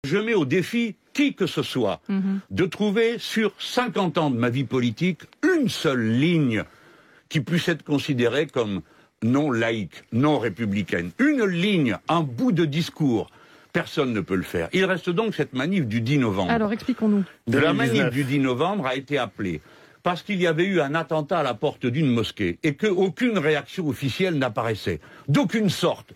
Je mets au défi qui que ce soit de trouver sur 50 ans de ma vie politique une seule ligne qui puisse être considérée comme non laïque, non républicaine. Une ligne, un bout de discours. Personne ne peut le faire. Il reste donc cette manif du 10 novembre. Alors expliquons-nous. La manif du 10 novembre a été appelée parce qu'il y avait eu un attentat à la porte d'une mosquée et qu'aucune réaction officielle n'apparaissait, d'aucune sorte.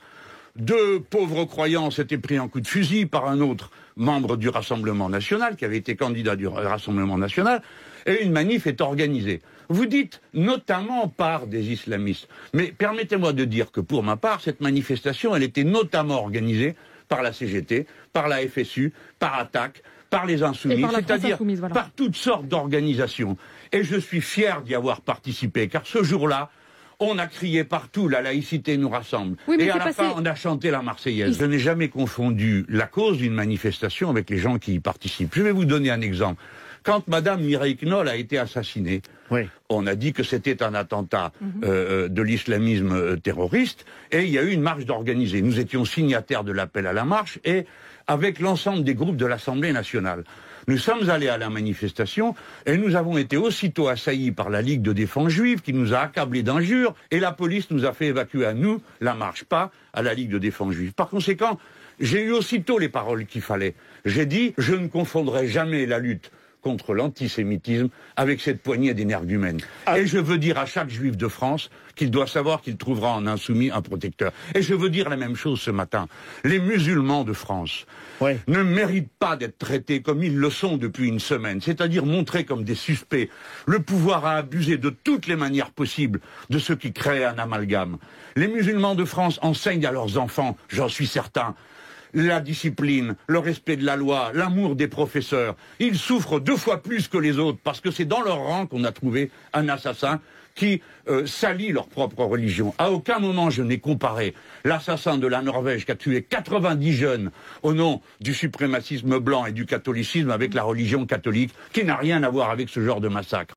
Deux pauvres croyants s'étaient pris un coup de fusil par un autre membre du Rassemblement national, qui avait été candidat du Rassemblement national, et une manif est organisée. Vous dites notamment par des islamistes. Mais permettez-moi de dire que pour ma part, cette manifestation, elle était notamment organisée par la CGT, par la FSU, par ATTAC, par les Insoumis, c'est-à-dire voilà, par toutes sortes d'organisations. Et je suis fier d'y avoir participé, car ce jour-là, on a crié partout, la laïcité nous rassemble. Oui, et à la fin, on a chanté la Marseillaise. Je n'ai jamais confondu la cause d'une manifestation avec les gens qui y participent. Je vais vous donner un exemple. Quand Madame Mireille Knoll a été assassinée, on a dit que c'était un attentat de l'islamisme terroriste, et il y a eu une marche d'organisée. Nous étions signataires de l'appel à la marche, et avec l'ensemble des groupes de l'Assemblée nationale. Nous sommes allés à la manifestation et nous avons été aussitôt assaillis par la Ligue de défense juive qui nous a accablés d'injures et la police nous a fait évacuer à nous la marche, pas à la Ligue de défense juive. Par conséquent, j'ai eu aussitôt les paroles qu'il fallait. J'ai dit, je ne confondrai jamais la lutte contre l'antisémitisme avec cette poignée d'énergumènes. Et je veux dire à chaque juif de France qu'il doit savoir qu'il trouvera en insoumis un protecteur. Et je veux dire la même chose ce matin. Les musulmans de France ne méritent pas d'être traités comme ils le sont depuis une semaine, c'est-à-dire montrés comme des suspects. Le pouvoir a abusé de toutes les manières possibles de ceux qui créent un amalgame. Les musulmans de France enseignent à leurs enfants, j'en suis certain, la discipline, le respect de la loi, l'amour des professeurs. Ils souffrent 2 fois plus que les autres parce que c'est dans leur rang qu'on a trouvé un assassin qui salit leur propre religion. À aucun moment je n'ai comparé l'assassin de la Norvège qui a tué 90 jeunes au nom du suprémacisme blanc et du catholicisme avec la religion catholique qui n'a rien à voir avec ce genre de massacre.